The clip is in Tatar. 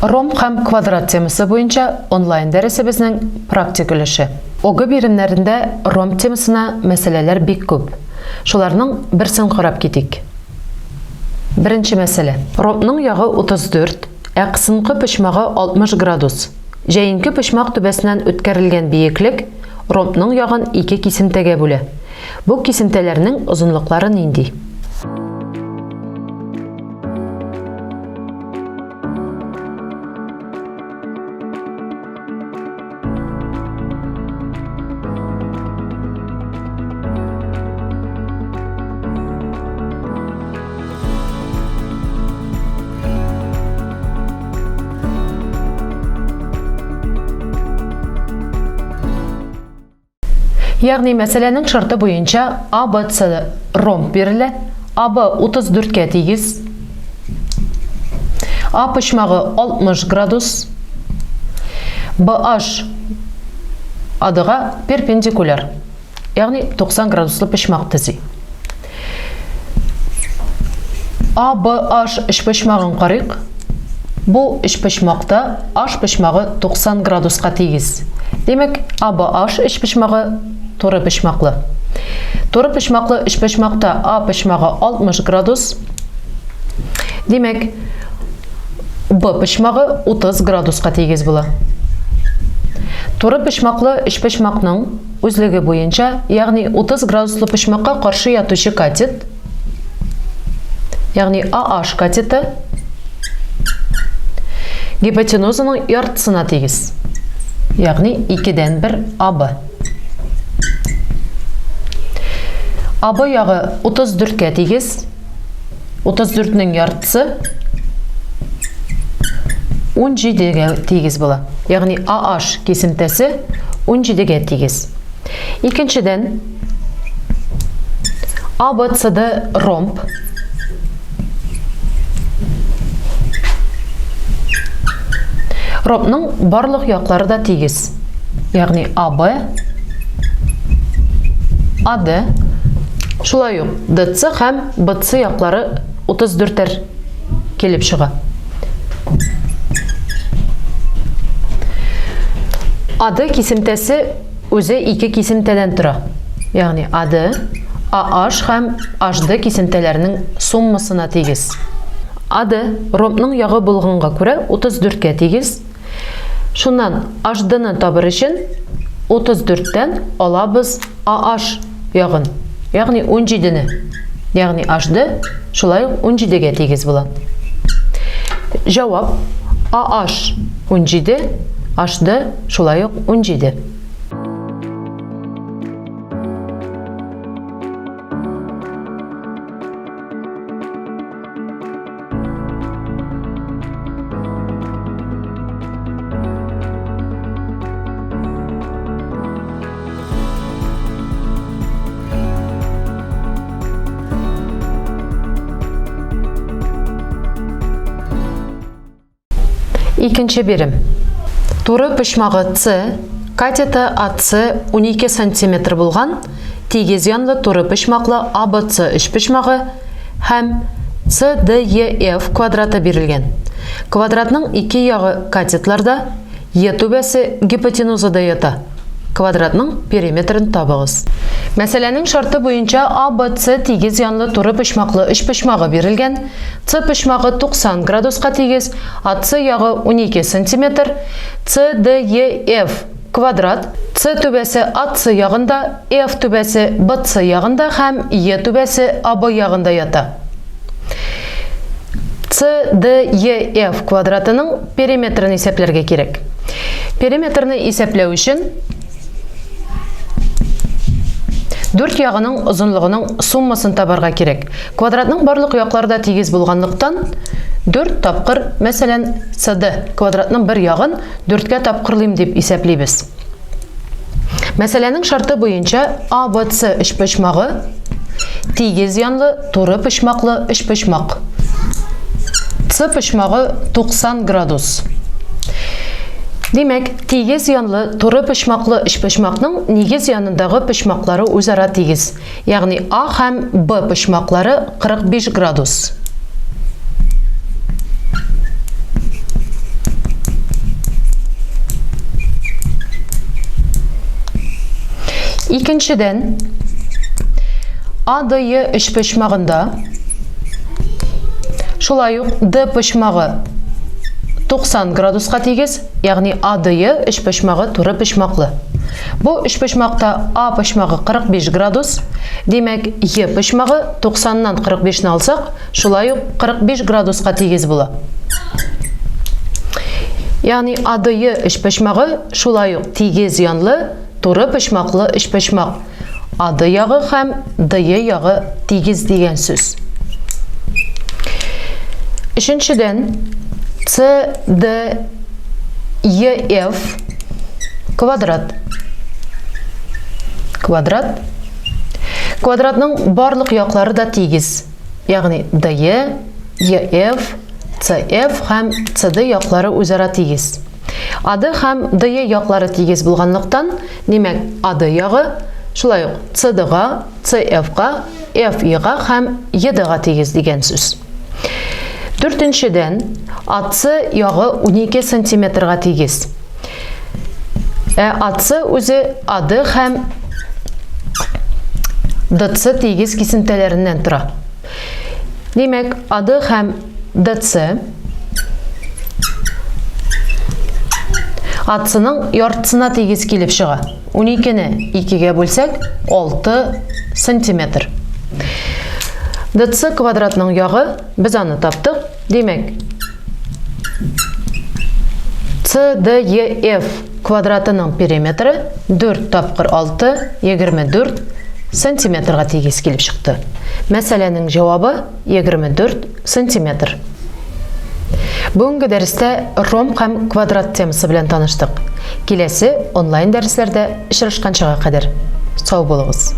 Ромб һәм квадрат темасы буенча онлайн дәресебезнең практик өлеше. Огы биремнәрендә ромб темасына мәсьәләләр бик күп. Шуларның берсен карап китик. Беренче мәсьәлә. Ромбның ягы 34, ә кысынкы почмагы 60 градус. Җәенке почмак түбәсеннән үткәрелгән биеклек ромбның ягын 2 кисемтәгә бүлә. Бу кисемтәләрнең озынлыклары нинди? Ягъни мәсьәләнең шарты буенча ABC ромб бирелә, AB 34-кә тигез, A почмагы 60 градус, BH ADга перпендикуляр, ягъни 90 градуслы почмак төзи. ABH эш почмагын карыйк. Бу эш почмакта H почмагы 90 градуска тигез. Демәк, ABH эш почмагы туры почмаклы. Туры почмаклы эш почмакта A почмагы 60 градус. Демәк, B почмагы 30 градуска тигез була. Туры почмаклы эш почмакның үзлеге буенча, ягъни 30 градуслы почмакка каршы ятучы катет, ягъни AH катеты гипотенузаның яртысына тигез. Ягъни 2-дән 1 AB. AB ягы 34-кә тигез. 34-нең яртысы 17-гә тигез була. Ягъни AH кесимтәсе 17-гә тигез. Икенчедән ABCD ромб. Ромбның барлык яклары да тигез. Ягъни AB, AD, шулай ук DC һәм BC яклары 34-тер килеп чыга. AD кисемтәсе үзе 2 кисемтәдән тора. Ягъни AD, AH һәм HD кисемтәләренең суммасына тигез. AD ромбның ягы булганга күрә 34-кә тигез. Шуннан HD-ны табыр өчен 34-тән алабыз AH ягын, ягъни 17-не. Ягъни HD шулай ук 17-гә тигез була. Җавап: AH 17, HD шулай ук 17. Икенче бирем. Туры почмагы C, катеты AC 12 см булган, тигез янлы туры почмаклы ABC эш почмагы һәм CDEF квадраты бирелгән. Квадратның 2 ягы катетларда, E түбәсе гипотенузада ята. Квадратның периметрын табыгыз. Мәсьәләнең шарты буенча ABC тигез янлы туры почмаклы эш почмагы бирелгән. C почмагы 90 градуска тигез, AC ягы 12 см, CDEF квадрат, C түбәсе AC ягында, F түбәсе BC ягында һәм E түбәсе AB ягында ята. CDEF квадратының периметрын исәпләргә кирәк. Периметрны исәпләү өчен 4 ягының озынлыгының суммасын табарга кирәк. Квадратның барлык якларда тигез булганлыктан 4 тапкыр, мәсәлән, CD квадратның бер ягын 4-кә тапкырлыйм дип исәплибез. Мәсьәләнең шарты буенча ABC эш почмагы тигез янлы туры почмаклы эш почмак. C почмагы 90 градус. Демәк, тигез янлы туры почмаклы эш почмакның нигез янындагы почмаклары үзара тигез. Ягъни A һәм B почмаклары 45 градус. Икенчеден, AD'yı үч почмагында, шулай ук D почмагы 90 градуска тигез, ягъни AD'yы үч почмагы туры почмаклы. Бу үч почмакта A почмагы 45 градус, демәк E почмагы 90-нан 45-не алсак, шулай ук 45 градуска тигез була. Ягъни AD'yы үч почмагы шулай ук тигез янлы, туры почмаклы үч почмак. AD ягы һәм D ягы тигез дигән сүз. Өченчедән, CDEF квадрат. Квадратның барлык яклары да тигез. Ягъни DE, EF, CF һәм CD яклары үзара тигез. AD һәм DE яклары тигез булганлыктан, демәк AD ягы шулай ук CD-га, CF-га, FE-га һәм ED-га тигез дигән сүз. Дүртенчедән, AC ягы 12 сантиметрга тигез. AC үзе AD һәм DC тигез кисентәләреннән тора. Демәк, AD һәм DC AC'ның яртысына тигез килеп чыга. 12-не 2-гә бүлсәк, 6 сантиметр. DC квадратның ягы, без аны таптык. Демәк, CDEF квадратының периметры 4 тапкыр 6, 24 сантиметрга тигез килеп чыкты. Мәсьәләнең җавабы 24 сантиметр. Бүгенге дәрестә ром һәм квадрат темасы белән таныштык. Киләсе онлайн дәресләрдә очрашканчага кадәр сау булыгыз.